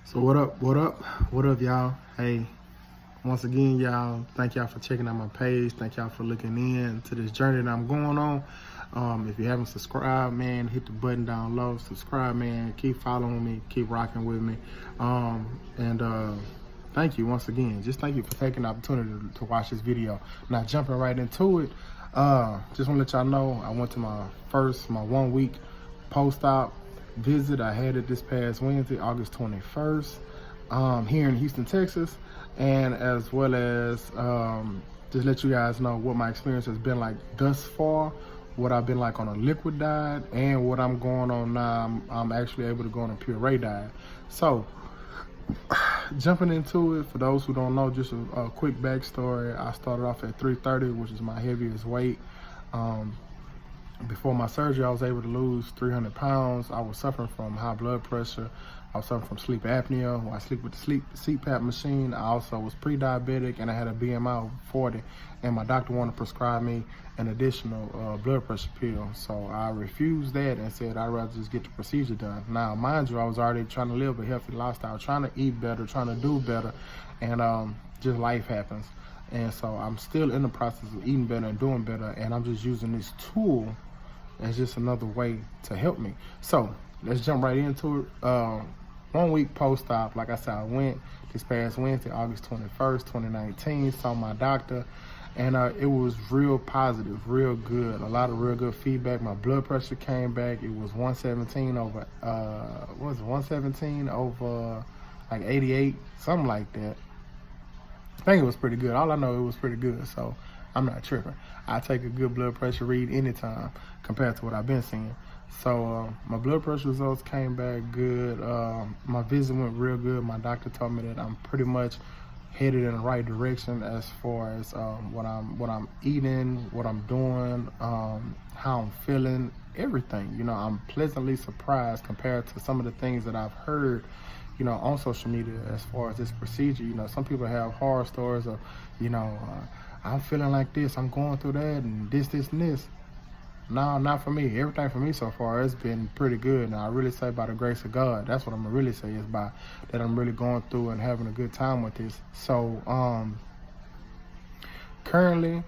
So what up, y'all? Hey, once again, y'all, thank y'all for checking out my page. Thank y'all for looking in to this journey that I'm going on. If you haven't subscribed, man, hit the button down low. Subscribe, man. Keep following me. Keep rocking with me. Thank you once again. Just thank you for taking the opportunity to watch this video. Now, jumping right into it, just want to let y'all know I went to my 1 week post-op visit. I had it this past Wednesday, August 21st, here in Houston, Texas, and as well as just let you guys know what my experience has been like thus far, what I've been like on a liquid diet, and what I'm going on now. I'm actually able to go on a puree diet. So jumping into it, for those who don't know, just a quick backstory. I started off at 330, which is my heaviest weight. Before my surgery, I was able to lose 300 pounds. I was suffering from high blood pressure. I was suffering from sleep apnea. When I sleep with the CPAP machine, I also was pre-diabetic, and I had a BMI of 40. And my doctor wanted to prescribe me an additional blood pressure pill. So I refused that and said I'd rather just get the procedure done. Now, mind you, I was already trying to live a healthy lifestyle, trying to eat better, trying to do better, and just life happens. And so I'm still in the process of eating better and doing better, and I'm just using this tool as just another way to help me. So let's jump right into it. 1 week post-op, like I said, I went this past Wednesday, August 21st, 2019, saw my doctor, and it was real positive, real good, a lot of real good feedback. My blood pressure came back. It was 117 over, what was it, 117 over like 88, something like that. I think it was pretty good. All I know, it was pretty good, so I'm not tripping. I take a good blood pressure read anytime compared to what I've been seeing. So my blood pressure results came back good. My visit went real good. My doctor told me that I'm pretty much headed in the right direction as far as what I'm eating, what I'm doing, how I'm feeling, everything. You know, I'm pleasantly surprised compared to some of the things that I've heard, you know, on social media as far as this procedure. You know, some people have horror stories of, you know, I'm feeling like this, I'm going through that, and this, and this. No, not for me. Everything for me so far has been pretty good. And I really say by the grace of God, that's what I'm gonna really say, is by that I'm really going through and having a good time with this. So currently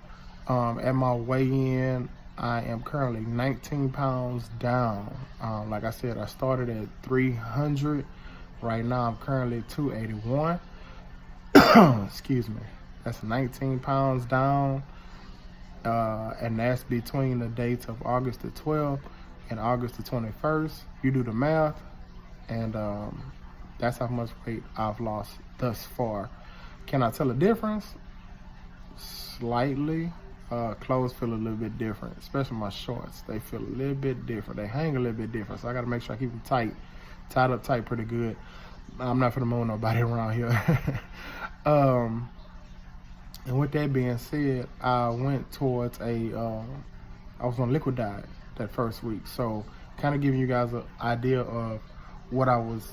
at my weigh-in, I am currently 19 pounds down. Like I said, I started at 300. Right now I'm currently 281. Excuse me. That's 19 pounds down, and that's between the dates of August the 12th and August the 21st. You do the math, and that's how much weight I've lost thus far. Can I tell a difference? Slightly. Clothes feel a little bit different, especially my shorts. They feel a little bit different. They hang a little bit different, so I gotta make sure I keep them tied up tight pretty good. I'm not gonna moan nobody around here. And with that being said, I went towards I was on liquid diet that first week. So kind of giving you guys an idea of what I was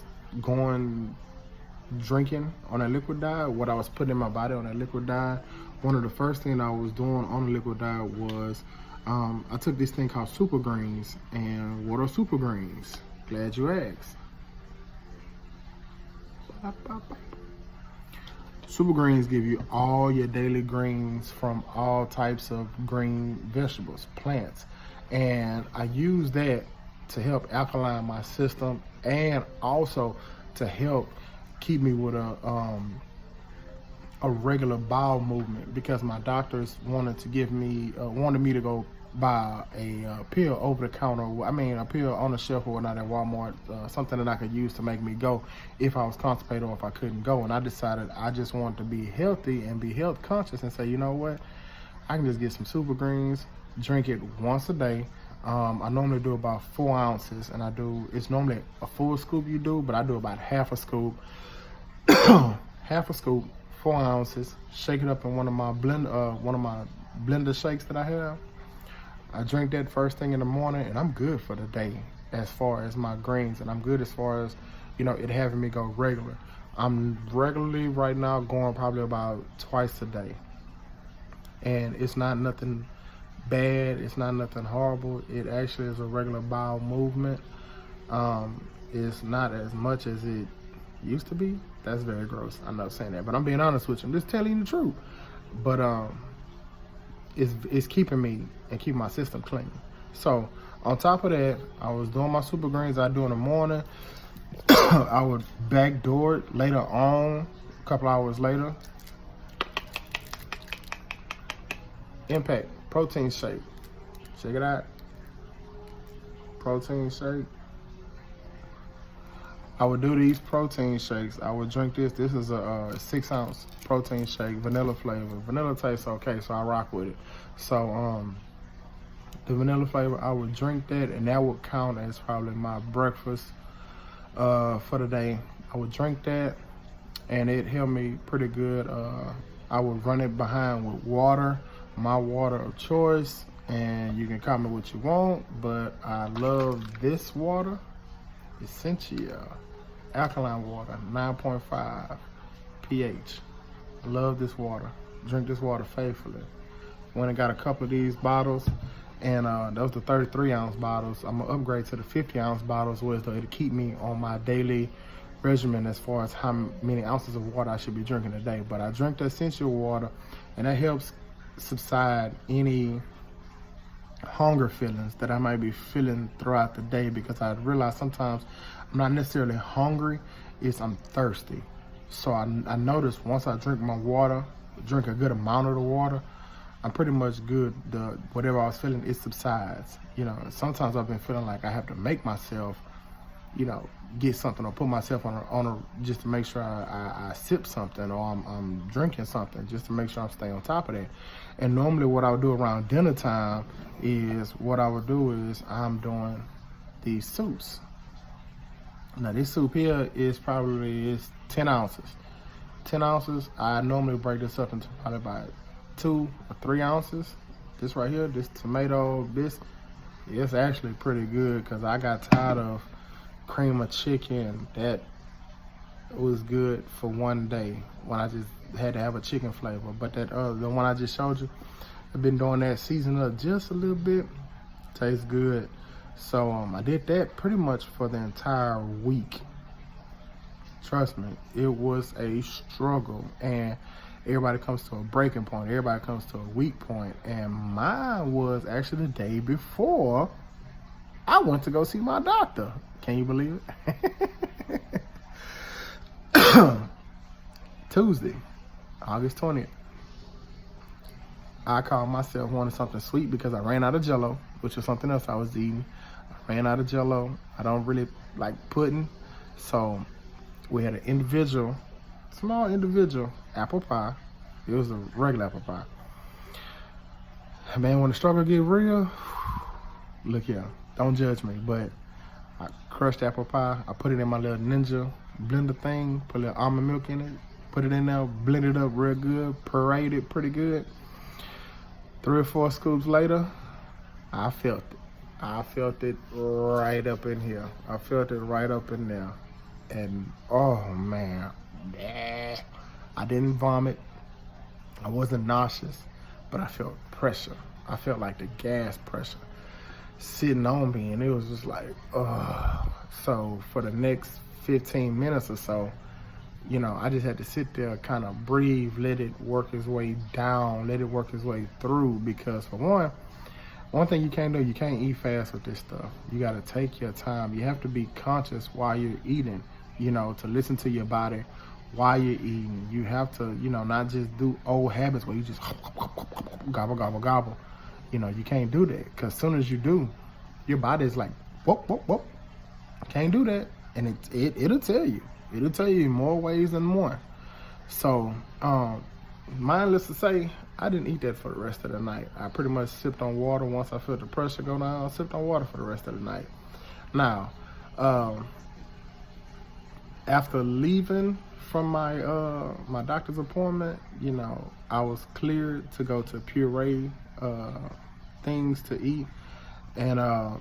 drinking on a liquid diet, what I was putting in my body on a liquid diet. One of the first things I was doing on a liquid diet was I took this thing called Super Greens. And what are Super Greens? Glad you asked. Super Greens give you all your daily greens from all types of green vegetables, plants. And I use that to help alkaline my system, and also to help keep me with a regular bowel movement, because my doctors wanted me to go buy a pill over the counter. I mean, a pill on the shelf or not at Walmart, something that I could use to make me go if I was constipated or if I couldn't go. And I decided I just wanted to be healthy and be health conscious and say, you know what, I can just get some Super Greens, drink it once a day. I normally do about 4 ounces, and it's normally a full scoop you do, but I do about half a scoop. Half a scoop, 4 ounces, shake it up in one of my blender shakes that I have. I drink that first thing in the morning, and I'm good for the day as far as my greens, and I'm good as far as, you know, it having me go regular. I'm regularly right now going probably about twice a day, and it's not nothing bad. It's not nothing horrible. It actually is a regular bowel movement. It's not as much as it used to be. That's very gross. I'm not saying that, but I'm being honest with you. I'm just telling you the truth. But it's keeping me and keeping my system clean. So on top of that, I was doing my super greens I do in the morning. I would backdoor it later on, a couple hours later. Impact protein shake. Check it out. Protein shake. I would do these protein shakes. I would drink this. This is a 6-ounce protein shake, vanilla flavor. Vanilla tastes okay, so I rock with it. So the vanilla flavor, I would drink that, and that would count as probably my breakfast for the day. I would drink that, and it helped me pretty good. I would run it behind with water, my water of choice, and you can call me what you want, but I love this water, Essentia alkaline water, 9.5 pH. I love this water. Drink this water faithfully. When I got a couple of these bottles, and those are the 33-ounce bottles. I'm gonna upgrade to the 50-ounce bottles, where it'll keep me on my daily regimen as far as how many ounces of water I should be drinking a day. But I drink the essential water, and that helps subside any hunger feelings that I might be feeling throughout the day, because I realize sometimes I'm not necessarily hungry, it's I'm thirsty. So I notice once I drink my water, drink a good amount of the water, I'm pretty much good. Whatever I was feeling, it subsides. You know, sometimes I've been feeling like I have to make myself, you know, get something or put myself on a just to make sure I sip something, or I'm drinking something just to make sure I'm staying on top of that. And normally what I would do around dinner time is I'm doing these soups. Now this soup here is probably 10 ounces. 10 ounces, I normally break this up into probably about 2 or 3 ounces. This right here, this tomato, it's actually pretty good, because I got tired of cream of chicken that was good for one day when I just had to have a chicken flavor. But that the one I just showed you, I've been doing that, seasoning up just a little bit. Tastes good. So I did that pretty much for the entire week. Trust me, it was a struggle, and everybody comes to a breaking point. Everybody comes to a weak point, and mine was actually the day before I went to go see my doctor. Can you believe it? Tuesday, August 20th. I called myself wanting something sweet because I ran out of Jell-O, which was something else I was eating. I ran out of Jell-O. I don't really like pudding. So we had an small individual apple pie. It was a regular apple pie. Man, when the struggle get real, look here, don't judge me, but I crushed apple pie. I put it in my little Ninja blender thing, put a little almond milk in it, put it in there, blend it up real good, pureed it pretty good. 3 or 4 scoops later, I felt it. I felt it right up in here. I felt it right up in there. And oh man, I didn't vomit. I wasn't nauseous, but I felt pressure. I felt like the gas pressure sitting on me, and it was just like, ugh. So for the next 15 minutes or so, you know, I just had to sit there, kind of breathe, let it work its way down, let it work its way through. Because for one thing you can't do, you can't eat fast with this stuff. You got to take your time. You have to be conscious while you're eating, you know, to listen to your body while you're eating. You have to, you know, not just do old habits where you just gobble, gobble, gobble. You know, you can't do that, because as soon as you do, your body's like, whoop, whoop, whoop. Can't do that. And it'll tell you. It'll tell you in more ways than one. So, mindless to say, I didn't eat that for the rest of the night. I pretty much sipped on water once I felt the pressure go down. I sipped on water for the rest of the night. Now, after leaving from my my doctor's appointment, you know, I was cleared to go to Puree things to eat, and I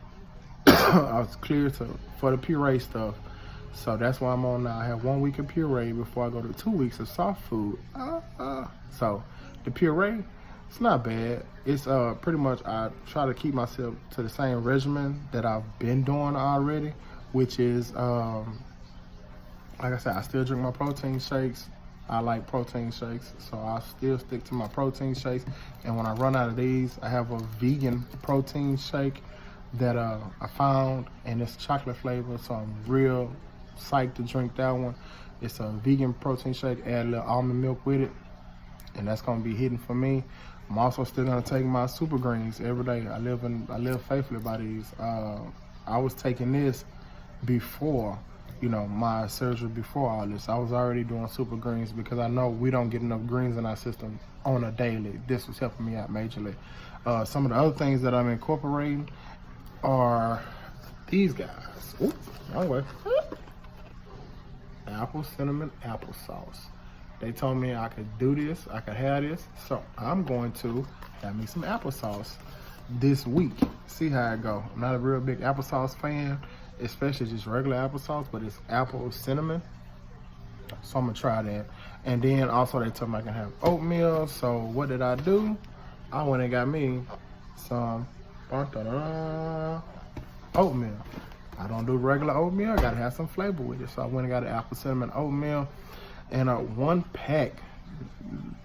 was cleared for the Puree stuff. So that's why I'm on now. I have 1 week of Puree before I go to 2 weeks of soft food. So the Puree It's not bad. It's pretty much I try to keep myself to the same regimen that I've been doing already, which is like I said, I still drink my protein shakes. I like protein shakes, so I still stick to my protein shakes. And when I run out of these, I have a vegan protein shake that I found, and it's chocolate flavor, so I'm real psyched to drink that one. It's a vegan protein shake, add a little almond milk with it, and that's gonna be hitting for me. I'm also still gonna take my super greens every day. I live faithfully by these. I was taking this before, you know, my surgery, before all this. I was already doing super greens because I know we don't get enough greens in our system on a daily. This was helping me out majorly. Some of the other things that I'm incorporating are these guys. Ooh, wrong way. Apple cinnamon applesauce. They told me I could do this, I could have this, so I'm going to have me some applesauce this week. See how it go. I'm not a real big applesauce fan, especially just regular applesauce, but it's apple cinnamon, so I'm gonna try that. And then also they told me I can have oatmeal, so what did I do? I went and got me some oatmeal. I don't do regular oatmeal, I gotta have some flavor with it, so I went and got an apple cinnamon oatmeal. And one pack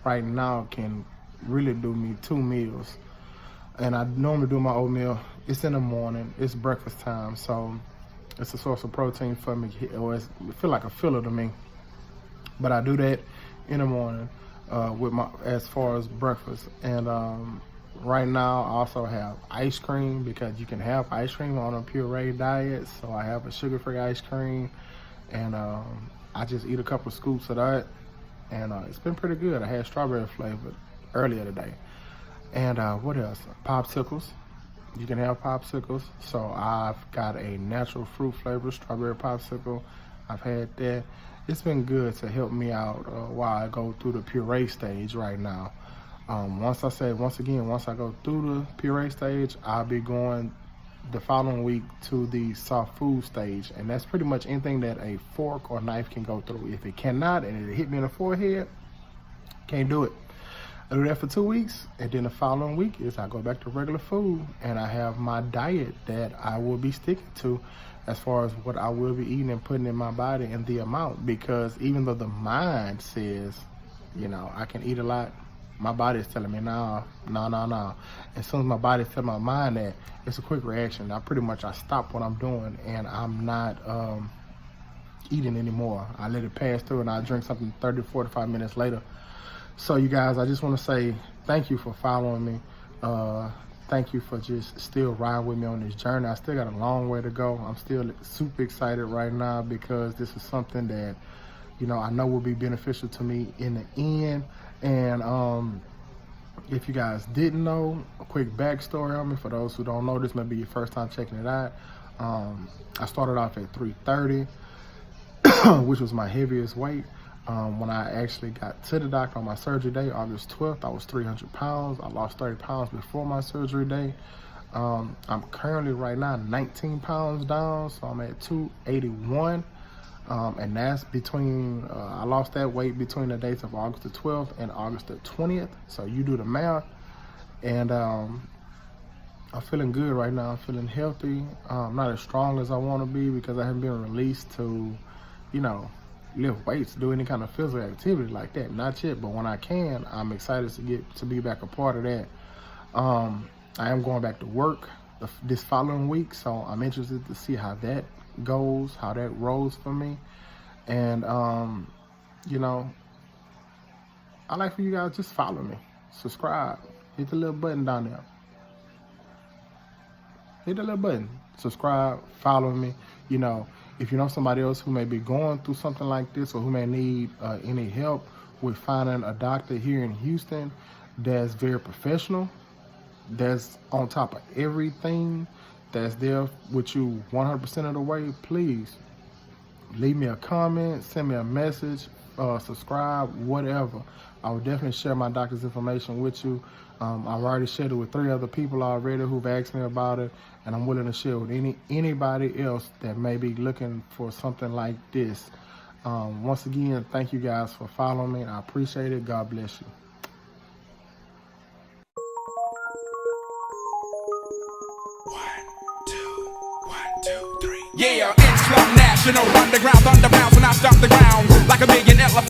right now can really do me 2 meals. And I normally do my oatmeal, it's in the morning, it's breakfast time, so it's a source of protein for me, or it feel like a filler to me. But I do that in the morning with my, as far as breakfast. And right now I also have ice cream, because you can have ice cream on a puree diet. So I have a sugar-free ice cream, and I just eat a couple of scoops of that, and it's been pretty good. I had strawberry flavored earlier today. And what else? Popsicles. You can have popsicles. So I've got a natural fruit flavor strawberry popsicle. I've had that. It's been good to help me out while I go through the puree stage right now. Once I go through the puree stage, I'll be going the following week to the soft food stage, and that's pretty much anything that a fork or knife can go through. If it cannot, and it hit me in the forehead, can't do it. I do that for 2 weeks, and then the following week is I go back to regular food, and I have my diet that I will be sticking to as far as what I will be eating and putting in my body and the amount. Because even though the mind says, you know, I can eat a lot, my body is telling me, no. As soon as my body's telling my mind that, it's a quick reaction. I stop what I'm doing, and I'm not eating anymore. I let it pass through, and I drink something 30, 45 minutes later. So you guys, I just want to say thank you for following me. Thank you for just still riding with me on this journey. I still got a long way to go. I'm still super excited right now, because this is something that, you know, I know will be beneficial to me in the end. And if you guys didn't know, a quick backstory on me, for those who don't know, this may be your first time checking it out. I started off at 330, which was my heaviest weight. When I actually got to the doctor on my surgery day, August 12th, I was 300 pounds. I lost 30 pounds before my surgery day. I'm currently right now 19 pounds down, so I'm at 281. And that's between, I lost that weight between the dates of August the 12th and August the 20th. So you do the math. And I'm feeling good right now. I'm feeling healthy. I'm not as strong as I want to be, because I haven't been released to, you know, lift weights, do any kind of physical activity like that. Not yet, but when I can, I'm excited to be back a part of that. I am going back to work this following week, so I'm interested to see how that goes, how that rolls for me. And you know, I like for you guys, just follow me, subscribe, hit the little button down there, hit the little button, subscribe, follow me. You know, if you know somebody else who may be going through something like this, or who may need any help with finding a doctor here in Houston that's very professional, that's on top of everything, that's there with you 100% of the way, please leave me a comment, send me a message, subscribe, whatever. I will definitely share my doctor's information with you. I've already shared it with 3 other people already who've asked me about it, and I'm willing to share with anybody else that may be looking for something like this. Once again, thank you guys for following me. I appreciate it. God bless you. Yeah, Inch Club National, underground, underground, when I stop the ground.